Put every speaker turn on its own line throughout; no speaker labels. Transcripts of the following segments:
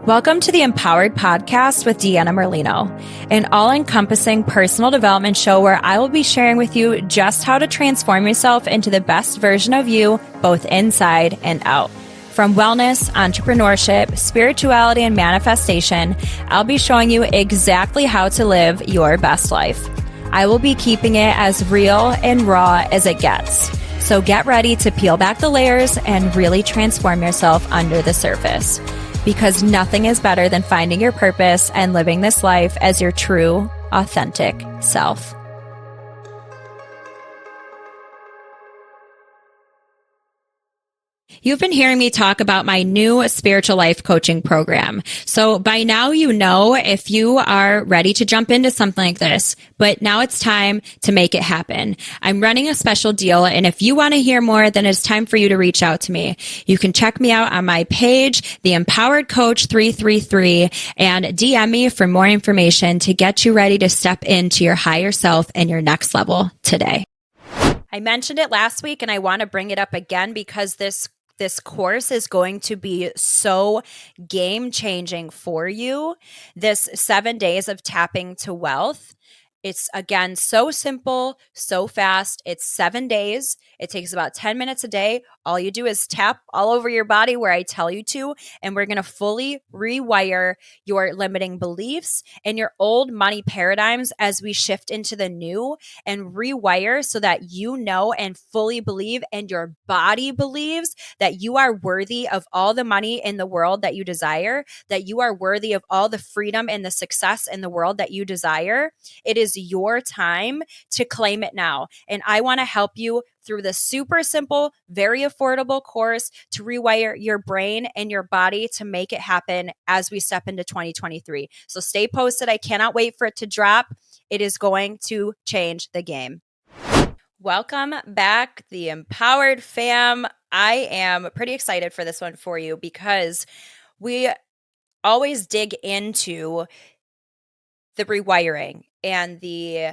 Welcome to the Empowered Podcast with Deanna Merlino, an all-encompassing personal development show where I will be sharing with you just how to transform yourself into the best version of you, both inside and out. From wellness, entrepreneurship, spirituality, and manifestation, I'll be showing you exactly how to live your best life. I will be keeping it as real and raw as it gets. So get ready to peel back the layers and really transform yourself under the surface. Because nothing is better than finding your purpose and living this life as your true, authentic self. You've been hearing me talk about my new spiritual life coaching program. So by now, you know if you are ready to jump into something like this, but now it's time to make it happen. I'm running a special deal, and if you want to hear more, then it's time for you to reach out to me. You can check me out on my page, The Empowered Coach 333, and DM me for more information to get you ready to step into your higher self and your next level today. I mentioned it last week, and I want to bring it up again because this course is going to be so game-changing for you. This 7 days of tapping to wealth. It's, again, so simple, so fast. It's 7 days. It takes about 10 minutes a day. All you do is tap all over your body where I tell you to, and we're going to fully rewire your limiting beliefs and your old money paradigms as we shift into the new and rewire so that you know and fully believe and your body believes that you are worthy of all the money in the world that you desire, that you are worthy of all the freedom and the success in the world that you desire. It is your time to claim it now. And I want to help you through this super simple, very affordable course to rewire your brain and your body to make it happen as we step into 2023. So stay posted. I cannot wait for it to drop. It is going to change the game. Welcome back, the Empowered fam. I am pretty excited for this one for you because we always dig into the rewiring and the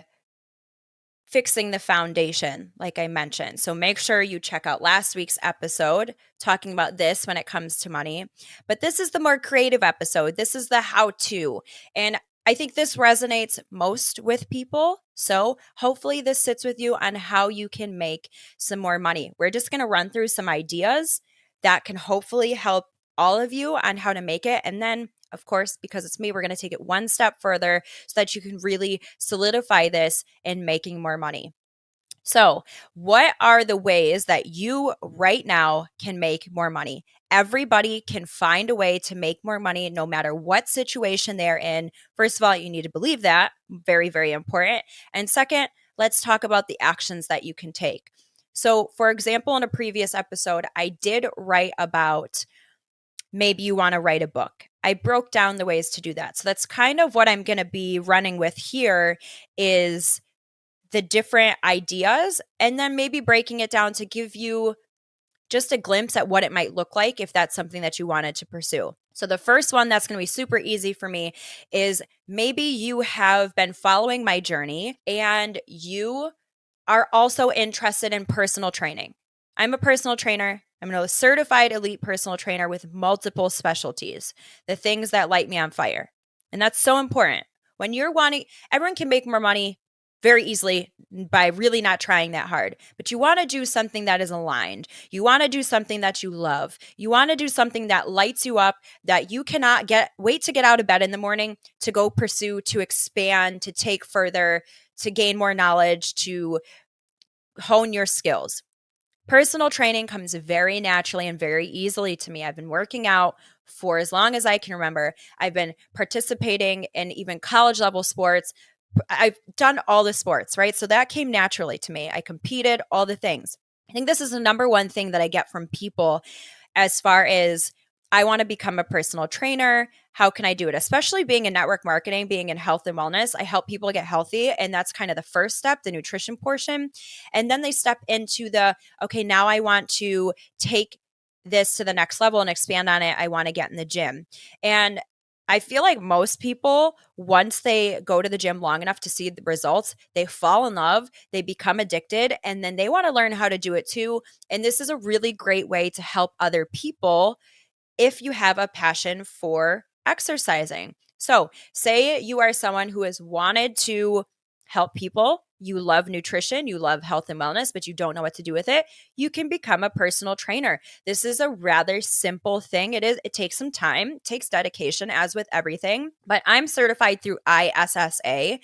fixing the foundation, like I mentioned. So make sure you check out last week's episode talking about this when it comes to money. But this is the more creative episode. This is the how-to. And I think this resonates most with people. So hopefully this sits with you on how you can make some more money. We're just going to run through some ideas that can hopefully help all of you on how to make it. And then, of course, because it's me, we're going to take it one step further so that you can really solidify this in making more money. So, what are the ways that you right now can make more money? Everybody can find a way to make more money no matter what situation they're in. First of all, you need to believe that. Very, very important. And second, let's talk about the actions that you can take. So, for example, in a previous episode, I did write about maybe you want to write a book. I broke down the ways to do that. So that's kind of what I'm going to be running with here is the different ideas and then maybe breaking it down to give you just a glimpse at what it might look like if that's something that you wanted to pursue. So the first one that's going to be super easy for me is maybe you have been following my journey and you are also interested in personal training. I'm a personal trainer. I'm a certified elite personal trainer with multiple specialties, the things that light me on fire. And that's so important. When you're wanting, everyone can make more money very easily by really not trying that hard. But you want to do something that is aligned. You want to do something that you love. You want to do something that lights you up, that you cannot wait to get out of bed in the morning to go pursue, to expand, to take further, to gain more knowledge, to hone your skills. Personal training comes very naturally and very easily to me. I've been working out for as long as I can remember. I've been participating in even college level sports. I've done all the sports, right? So that came naturally to me. I competed, all the things. I think this is the number one thing that I get from people as far as I want to become a personal trainer. How can I do it? Especially being in network marketing, being in health and wellness, I help people get healthy. And that's kind of the first step, the nutrition portion. And then they step into okay, now I want to take this to the next level and expand on it. I want to get in the gym. And I feel like most people, once they go to the gym long enough to see the results, they fall in love, they become addicted, and then they want to learn how to do it too. And this is a really great way to help other people if you have a passion for exercising. So say you are someone who has wanted to help people. You love nutrition, you love health and wellness, but you don't know what to do with it. You can become a personal trainer. This is a rather simple thing. It takes some time, it takes dedication as with everything, but I'm certified through ISSA.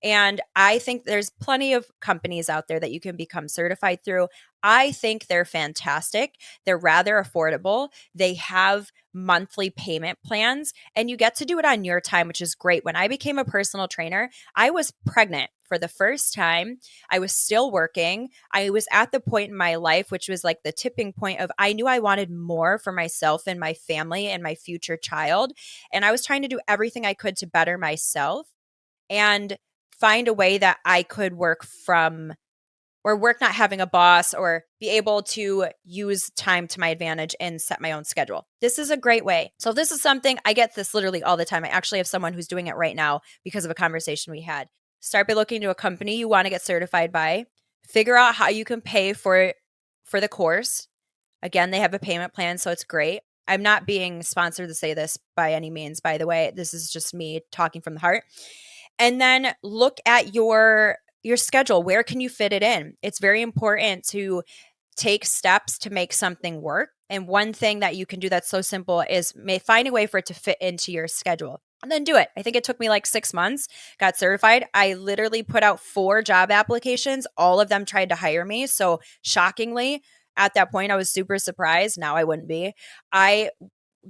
And I think there's plenty of companies out there that you can become certified through. I think they're fantastic. They're rather affordable. They have monthly payment plans and you get to do it on your time, which is great. When I became a personal trainer, I was pregnant for the first time. I was still working. I was at the point in my life, which was like the tipping point of I knew I wanted more for myself and my family and my future child. And I was trying to do everything I could to better myself and find a way that I could work from or work not having a boss or be able to use time to my advantage and set my own schedule. This is a great way. So this is something I get this literally all the time. I actually have someone who's doing it right now because of a conversation we had. Start by looking to a company you want to get certified by. Figure out how you can pay for the course. Again, they have a payment plan, so it's great. I'm not being sponsored to say this by any means, by the way. This is just me talking from the heart. And then look at your schedule. Where can you fit it in? It's very important to take steps to make something work. And one thing that you can do that's so simple is find a way for it to fit into your schedule. And then do it. I think it took me like 6 months, got certified. I literally put out 4 job applications. All of them tried to hire me. So shockingly, at that point, I was super surprised. Now I wouldn't be. I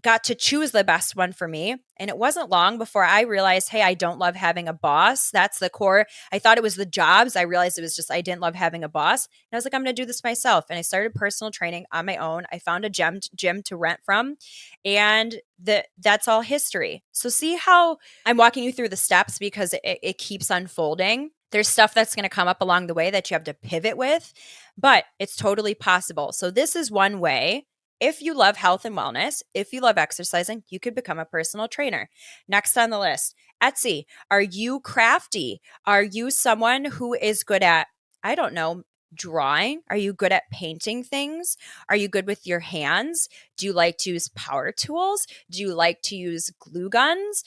got to choose the best one for me. And it wasn't long before I realized, hey, I don't love having a boss. That's the core. I thought it was the jobs. I realized it was just, I didn't love having a boss. And I was like, I'm going to do this myself. And I started personal training on my own. I found a gym to rent from. And that's all history. So see how I'm walking you through the steps because it keeps unfolding. There's stuff that's going to come up along the way that you have to pivot with, but it's totally possible. So this is one way. If you love health and wellness, if you love exercising, you could become a personal trainer. Next on the list, Etsy. Are you crafty? Are you someone who is good at, I don't know, drawing? Are you good at painting things? Are you good with your hands? Do you like to use power tools? Do you like to use glue guns?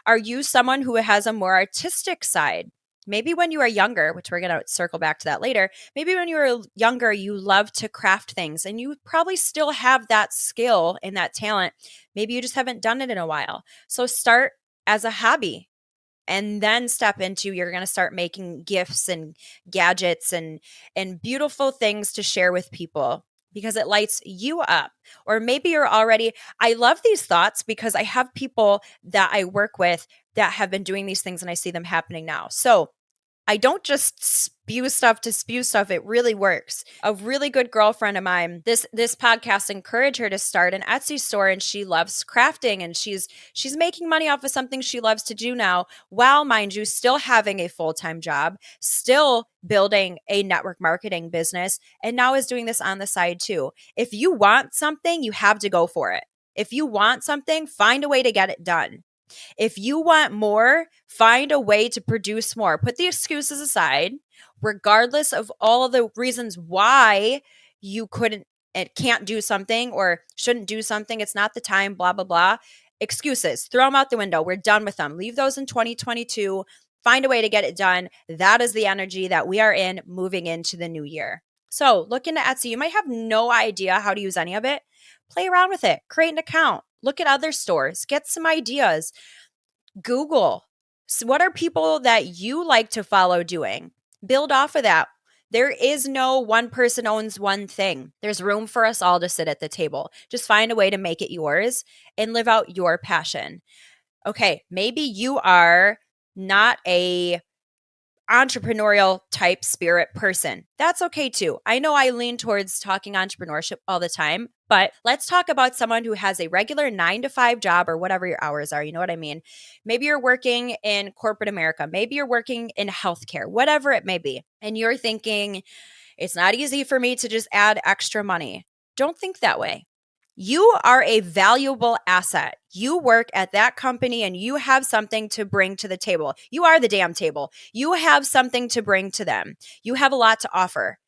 Are you someone who has a more artistic side? Maybe when you were younger, which we're going to circle back to that later, maybe when you were younger, you loved to craft things and you probably still have that skill and that talent. Maybe you just haven't done it in a while. So start as a hobby and then step into, you're going to start making gifts and gadgets and beautiful things to share with people because it lights you up. Or maybe you're already, I love these thoughts because I have people that I work with that have been doing these things and I see them happening now. So I don't just spew stuff to spew stuff. It really works. A really good girlfriend of mine, this podcast encouraged her to start an Etsy store and she loves crafting and she's making money off of something she loves to do now, while, mind you, still having a full-time job, still building a network marketing business, and now is doing this on the side too. If you want something, you have to go for it. If you want something, find a way to get it done. If you want more, find a way to produce more. Put the excuses aside, regardless of all the reasons why you can't do something or shouldn't do something. It's not the time, blah, blah, blah. Excuses, throw them out the window. We're done with them. Leave those in 2022. Find a way to get it done. That is the energy that we are in moving into the new year. So look into Etsy. You might have no idea how to use any of it. Play around with it. Create an account. Look at other stores. Get some ideas. Google. So what are people that you like to follow doing? Build off of that. There is no one person owns one thing. There's room for us all to sit at the table. Just find a way to make it yours and live out your passion. Okay, maybe you are not a entrepreneurial type spirit person. That's okay too. I know I lean towards talking entrepreneurship all the time, but let's talk about someone who has a regular 9-to-5 job or whatever your hours are. You know what I mean? Maybe you're working in corporate America. Maybe you're working in healthcare, whatever it may be. And you're thinking, it's not easy for me to just add extra money. Don't think that way. You are a valuable asset. You work at that company and you have something to bring to the table. You are the damn table. You have something to bring to them. You have a lot to offer.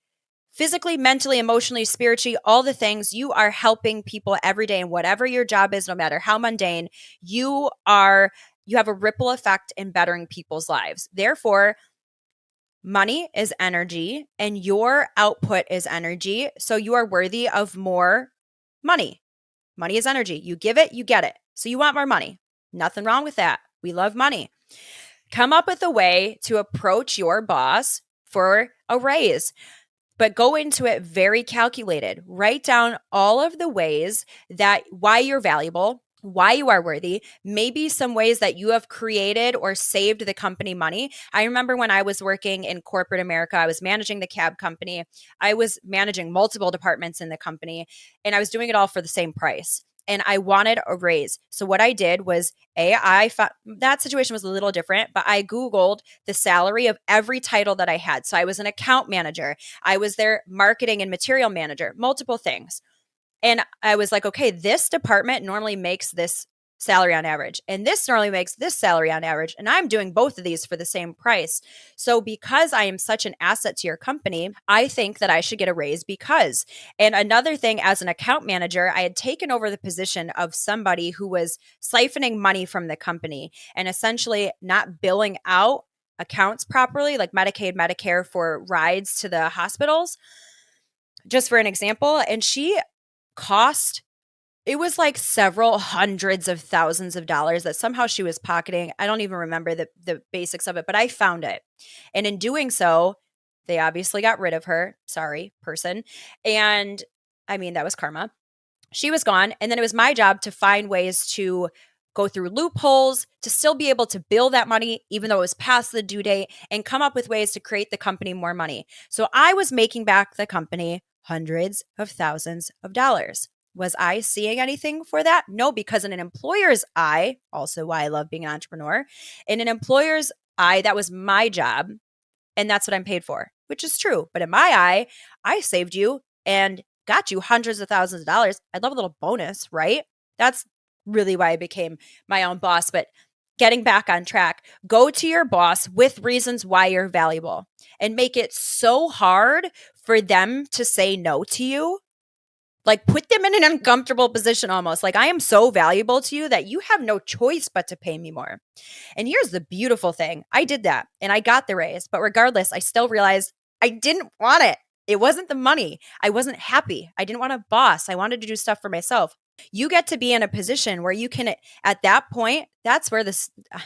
physically, mentally, emotionally, spiritually, all the things. You are helping people every day. And whatever your job is, no matter how mundane, you have a ripple effect in bettering people's lives. Therefore, money is energy and your output is energy. So you are worthy of more money. Money is energy. You give it, you get it. So you want more money. Nothing wrong with that. We love money. Come up with a way to approach your boss for a raise, but go into it very calculated. Write down all of the ways that why you're valuable, why you are worthy, maybe some ways that you have created or saved the company money. I remember when I was working in corporate America, I was managing the cab company. I was managing multiple departments in the company, and I was doing it all for the same price. And I wanted a raise. So what I did was, I found that situation was a little different, but I Googled the salary of every title that I had. So I was an account manager. I was their marketing and material manager, multiple things. And I was like, okay, this department normally makes this salary on average, and this normally makes this salary on average. And I'm doing both of these for the same price. So because I am such an asset to your company, I think that I should get a raise because. And another thing, as an account manager, I had taken over the position of somebody who was siphoning money from the company and essentially not billing out accounts properly, like Medicaid, Medicare for rides to the hospitals, just for an example. And it was like several hundreds of thousands of dollars that somehow she was pocketing. I don't even remember the basics of it, but I found it. And in doing so, they obviously got rid of her. Sorry, person. And I mean, that was karma. She was gone. And then it was my job to find ways to go through loopholes to still be able to bill that money, even though it was past the due date, and come up with ways to create the company more money. So I was making back the company hundreds of thousands of dollars. Was I seeing anything for that? No, because in an employer's eye, also why I love being an entrepreneur, in an employer's eye, that was my job. And that's what I'm paid for, which is true. But in my eye, I saved you and got you hundreds of thousands of dollars. I'd love a little bonus, right? That's really why I became my own boss. But getting back on track, go to your boss with reasons why you're valuable and make it so hard for them to say no to you. Like, put them in an uncomfortable position almost. Like, I am so valuable to you that you have no choice but to pay me more. And here's the beautiful thing. I did that and I got the raise. But regardless, I still realized I didn't want it. It wasn't the money. I wasn't happy. I didn't want a boss. I wanted to do stuff for myself. You get to be in a position where you can, at that point, that's where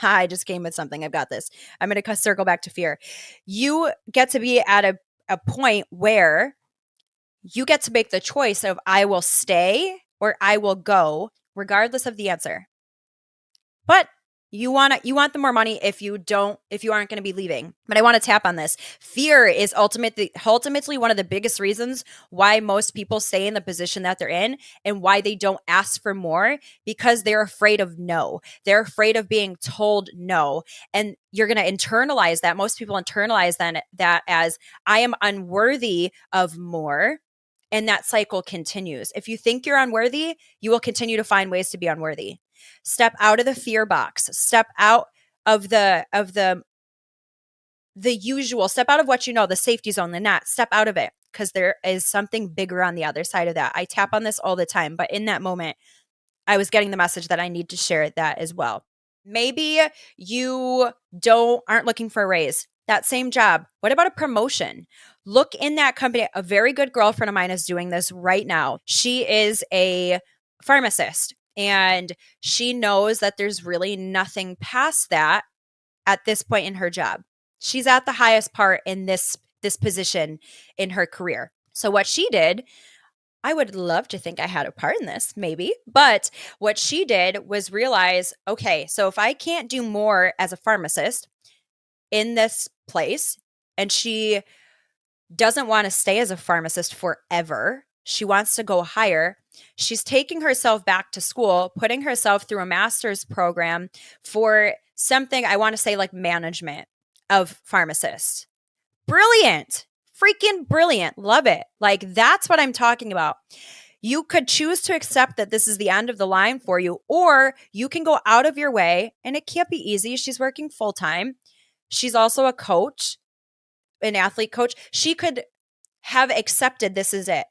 I just came with something. I've got this. I'm going to circle back to fear. You get to be at a point where you get to make the choice of I will stay or I will go, regardless of the answer. But you want the more money if you aren't going to be leaving. But I want to tap on this. Fear is ultimately one of the biggest reasons why most people stay in the position that they're in and why they don't ask for more, because they're afraid of no. They're afraid of being told no. And you're going to internalize that. Most people internalize that as I am unworthy of more. And that cycle continues. If you think you're unworthy, you will continue to find ways to be unworthy. Step out of the fear box. Step out of the usual. Step out of what you know, the safety zone, the net. Step out of it, because there is something bigger on the other side of that. I tap on this all the time, but in that moment, I was getting the message that I need to share that as well. Maybe you aren't looking for a raise. That same job. What about a promotion? Look in that company. A very good girlfriend of mine is doing this right now. She is a pharmacist and she knows that there's really nothing past that at this point in her job. She's at the highest part in this position in her career. So what she did, I would love to think I had a part in this, maybe. But what she did was realize, okay, so if I can't do more as a pharmacist in this place, and she doesn't want to stay as a pharmacist forever, she wants to go higher, she's taking herself back to school, putting herself through a master's program for something, I want to say like management of pharmacists. Brilliant. Freaking brilliant. Love it. Like, that's what I'm talking about. You could choose to accept that this is the end of the line for you, or you can go out of your way, and it can't be easy. She's working full time. She's also a coach, an athlete coach. She could have accepted this is it.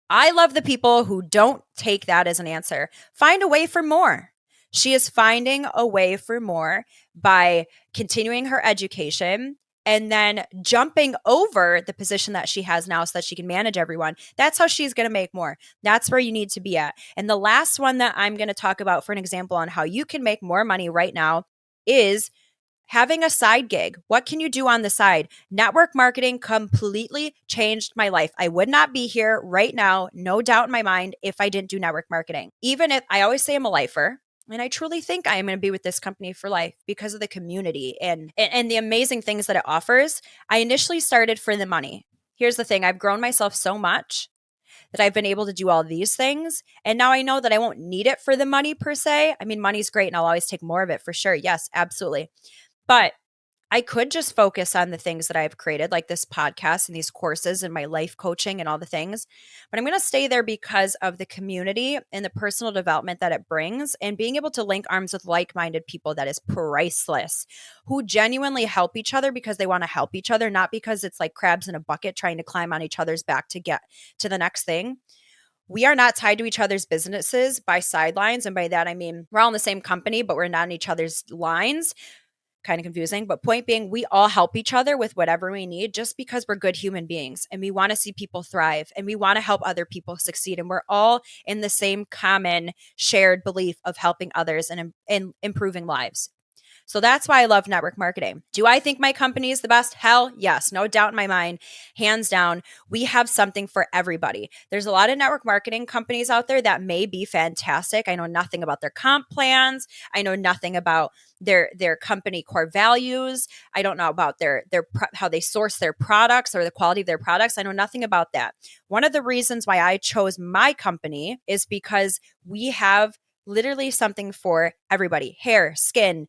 I love the people who don't take that as an answer. Find a way for more. She is finding a way for more by continuing her education and then jumping over the position that she has now so that she can manage everyone. That's how she's going to make more. That's where you need to be at. And the last one that I'm going to talk about for an example on how you can make more money right now is having a side gig. What can you do on the side? Network marketing completely changed my life. I would not be here right now, no doubt in my mind, if I didn't do network marketing. Even if I always say I'm a lifer, and I truly think I am going to be with this company for life because of the community and the amazing things that it offers. I initially started for the money. Here's the thing. I've grown myself so much that I've been able to do all these things. And now I know that I won't need it for the money per se. I mean, money's great and I'll always take more of it for sure. Yes, absolutely. But I could just focus on the things that I've created, like this podcast and these courses and my life coaching and all the things. But I'm going to stay there because of the community and the personal development that it brings and being able to link arms with like-minded people that is priceless, who genuinely help each other because they want to help each other, not because it's like crabs in a bucket trying to climb on each other's back to get to the next thing. We are not tied to each other's businesses by sidelines. And by that, I mean, we're all in the same company, but we're not in each other's lines. Kind of confusing, but point being, we all help each other with whatever we need just because we're good human beings and we want to see people thrive and we want to help other people succeed. And we're all in the same common shared belief of helping others and improving lives. So that's why I love network marketing. Do I think my company is the best? Hell yes, no doubt in my mind, hands down. We have something for everybody. There's a lot of network marketing companies out there that may be fantastic. I know nothing about their comp plans. I know nothing about their company core values. I don't know about their how they source their products or the quality of their products. I know nothing about that. One of the reasons why I chose my company is because we have literally something for everybody: hair, skin,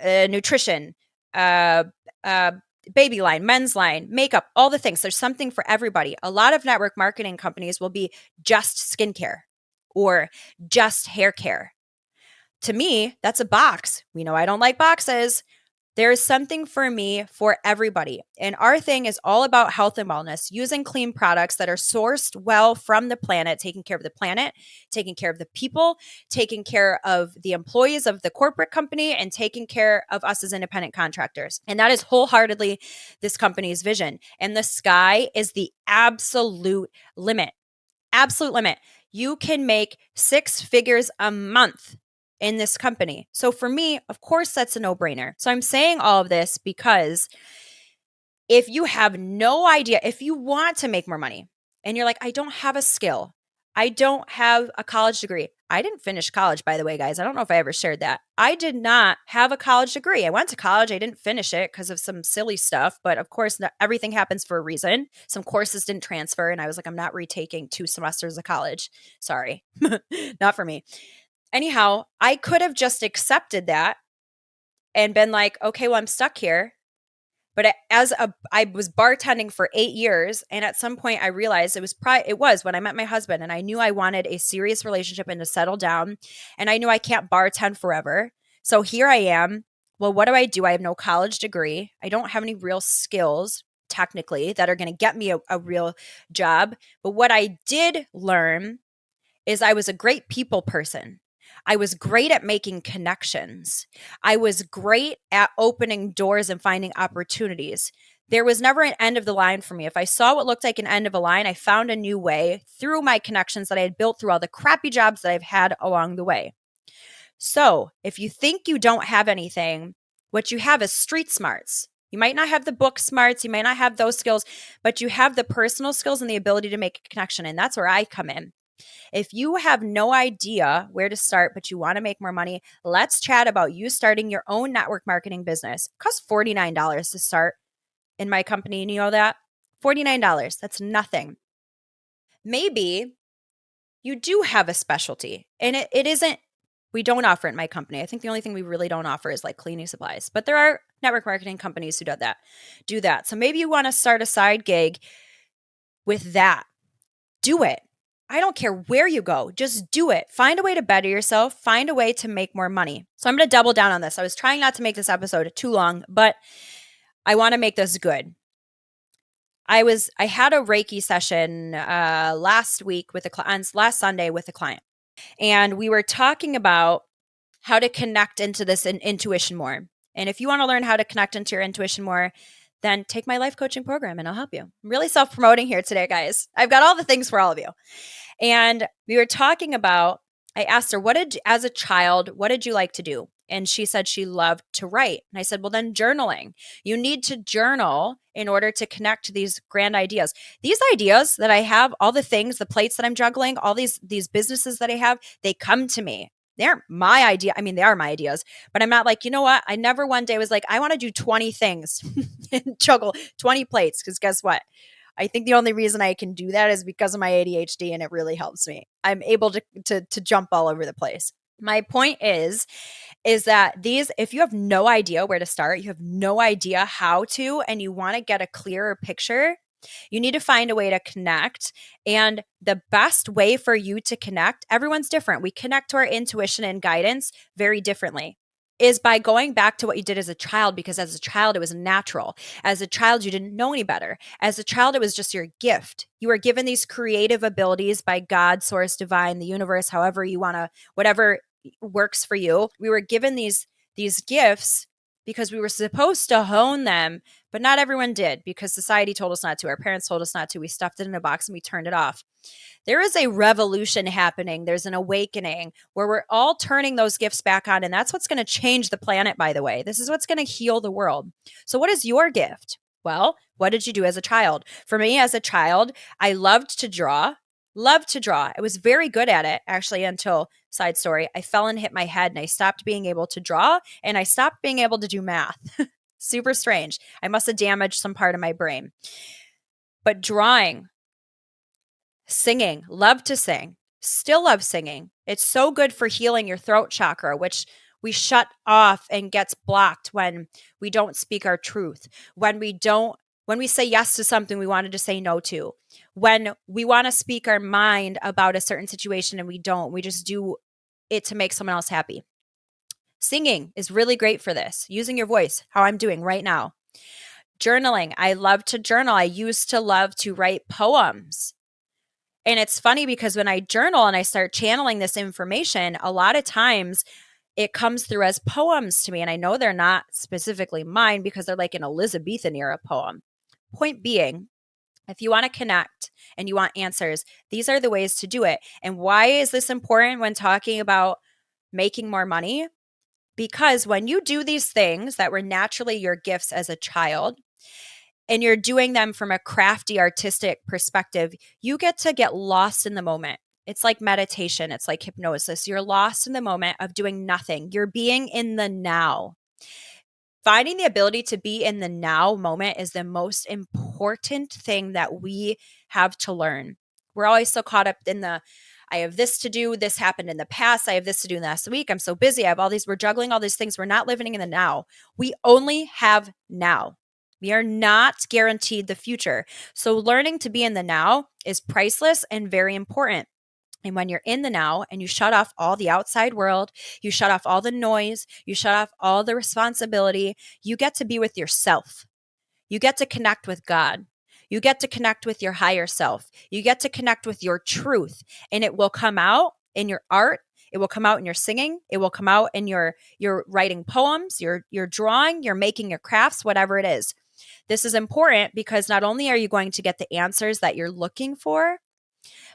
nutrition, baby line, men's line, makeup, all the things. There's something for everybody. A lot of network marketing companies will be just skincare or just hair care. To me, that's a box. We know I don't like boxes. There's something for me for everybody. And our thing is all about health and wellness, using clean products that are sourced well from the planet, taking care of the planet, taking care of the people, taking care of the employees of the corporate company, and taking care of us as independent contractors. And that is wholeheartedly this company's vision. And the sky is the absolute limit. Absolute limit. You can make 6 figures a month in this company. So for me, of course, that's a no-brainer. So I'm saying all of this because if you have no idea, if you want to make more money and you're like, I don't have a skill, I don't have a college degree. I didn't finish college, by the way, guys. I don't know if I ever shared that. I did not have a college degree. I went to college. I didn't finish it because of some silly stuff. But of course, everything happens for a reason. Some courses didn't transfer. And I was like, I'm not retaking 2 semesters of college. Sorry, not for me. Anyhow, I could have just accepted that and been like, okay, well, I'm stuck here. But I was bartending for 8 years. And at some point I realized it was when I met my husband and I knew I wanted a serious relationship and to settle down. And I knew I can't bartend forever. So here I am. Well, what do? I have no college degree. I don't have any real skills technically that are going to get me a real job. But what I did learn is I was a great people person. I was great at making connections. I was great at opening doors and finding opportunities. There was never an end of the line for me. If I saw what looked like an end of a line, I found a new way through my connections that I had built through all the crappy jobs that I've had along the way. So if you think you don't have anything, what you have is street smarts. You might not have the book smarts, you might not have those skills, but you have the personal skills and the ability to make a connection. And that's where I come in. If you have no idea where to start, but you want to make more money, let's chat about you starting your own network marketing business. It costs $49 to start in my company. And you know that? $49. That's nothing. Maybe you do have a specialty and it isn't, we don't offer it in my company. I think the only thing we really don't offer is like cleaning supplies, but there are network marketing companies who do that. So maybe you want to start a side gig with that. Do it. I don't care where you go. Just do it. Find a way to better yourself. Find a way to make more money. So I'm going to double down on this. I was trying not to make this episode too long, but I want to make this good. I had a Reiki session last week with last Sunday with a client, and we were talking about how to connect into this intuition more. And if you want to learn how to connect into your intuition more, then take my life coaching program and I'll help you. I'm really self-promoting here today, guys. I've got all the things for all of you. And we were talking about, I asked her, as a child, what did you like to do? And she said she loved to write. And I said, well, then journaling. You need to journal in order to connect to these grand ideas. These ideas that I have, all the things, the plates that I'm juggling, all these businesses that I have, they come to me. They aren't my idea. I mean, they are my ideas, but I'm not like, you know what? I never one day was like, I want to do 20 things and juggle 20 plates. Because guess what? I think the only reason I can do that is because of my ADHD, and it really helps me. I'm able to jump all over the place. My point is that if you have no idea where to start, you have no idea how to, and you want to get a clearer picture, you need to find a way to connect. And the best way for you to connect, everyone's different. We connect to our intuition and guidance very differently, is by going back to what you did as a child, because as a child, it was natural. As a child, you didn't know any better. As a child, it was just your gift. You were given these creative abilities by God, source, divine, the universe, however you want to, whatever works for you. We were given these gifts because we were supposed to hone them, but not everyone did, because society told us not to. Our parents told us not to. We stuffed it in a box and we turned it off. There is a revolution happening. There's an awakening where we're all turning those gifts back on. And that's what's going to change the planet, by the way. This is what's going to heal the world. So what is your gift? Well, what did you do as a child? For me, as a child, I loved to draw. I was very good at it, actually, until, side story, I fell and hit my head and I stopped being able to draw and I stopped being able to do math. Super strange. I must have damaged some part of my brain. But drawing, singing, love to sing, still love singing. It's so good for healing your throat chakra, which we shut off and gets blocked when we don't speak our truth, when we say yes to something we wanted to say no to, when we want to speak our mind about a certain situation and we don't, we just do it to make someone else happy. Singing is really great for this. Using your voice, how I'm doing right now. Journaling. I love to journal. I used to love to write poems. And it's funny because when I journal and I start channeling this information, a lot of times it comes through as poems to me. And I know they're not specifically mine because they're like an Elizabethan era poem. Point being, if you want to connect and you want answers, these are the ways to do it. And why is this important when talking about making more money? Because when you do these things that were naturally your gifts as a child, and you're doing them from a crafty, artistic perspective, you get to get lost in the moment. It's like meditation. It's like hypnosis. You're lost in the moment of doing nothing. You're being in the now. Finding the ability to be in the now moment is the most important thing that we have to learn. We're always so caught up in I have this to do. This happened in the past. I have this to do last week. I'm so busy. We're juggling all these things. We're not living in the now. We only have now. We are not guaranteed the future. So learning to be in the now is priceless and very important. And when you're in the now and you shut off all the outside world, you shut off all the noise, you shut off all the responsibility, you get to be with yourself. You get to connect with God. You get to connect with your higher self. You get to connect with your truth. And it will come out in your art. It will come out in your singing. It will come out in your writing poems, your drawing, your making your crafts, whatever it is. This is important because not only are you going to get the answers that you're looking for,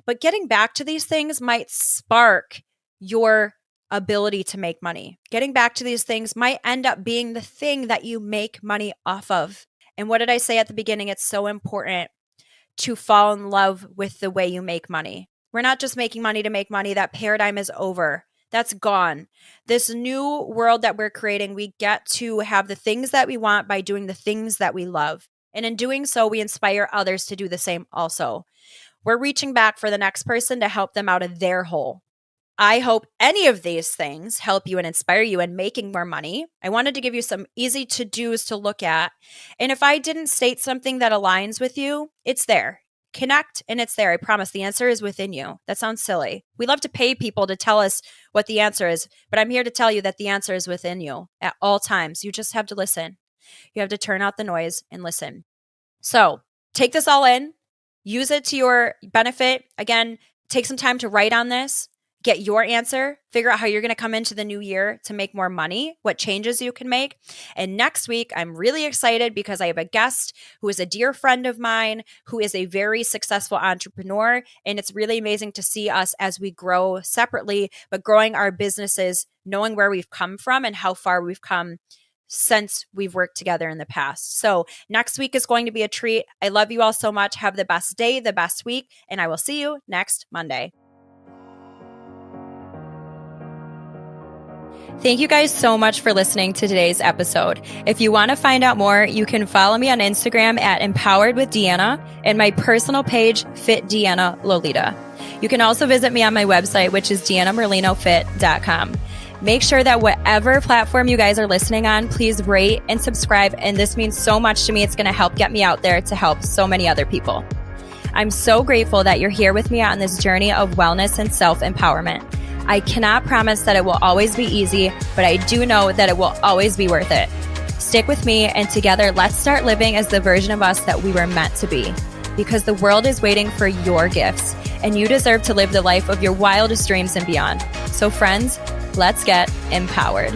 but getting back to these things might spark your ability to make money. Getting back to these things might end up being the thing that you make money off of. And what did I say at the beginning? It's so important to fall in love with the way you make money. We're not just making money to make money. That paradigm is over. That's gone. This new world that we're creating, we get to have the things that we want by doing the things that we love. And in doing so, we inspire others to do the same also. We're reaching back for the next person to help them out of their hole. I hope any of these things help you and inspire you in making more money. I wanted to give you some easy to-dos to look at. And if I didn't state something that aligns with you, it's there. Connect and it's there. I promise the answer is within you. That sounds silly. We love to pay people to tell us what the answer is, but I'm here to tell you that the answer is within you at all times. You just have to listen. You have to turn out the noise and listen. So take this all in, use it to your benefit. Again, take some time to write on this, get your answer, figure out how you're going to come into the new year to make more money, what changes you can make. And next week, I'm really excited because I have a guest who is a dear friend of mine, who is a very successful entrepreneur. And it's really amazing to see us as we grow separately, but growing our businesses, knowing where we've come from and how far we've come since we've worked together in the past. So next week is going to be a treat. I love you all so much. Have the best day, the best week, and I will see you next Monday.
Thank you guys so much for listening to today's episode. If you want to find out more, you can follow me on Instagram at Empowered with Deanna and my personal page, Fit Deanna Lolita. You can also visit me on my website, which is deannamerlinofit.com. Make sure that whatever platform you guys are listening on, please rate and subscribe. And this means so much to me. It's going to help get me out there to help so many other people. I'm so grateful that you're here with me on this journey of wellness and self-empowerment. I cannot promise that it will always be easy, but I do know that it will always be worth it. Stick with me, and together, let's start living as the version of us that we were meant to be. Because the world is waiting for your gifts, and you deserve to live the life of your wildest dreams and beyond. So friends, let's get empowered.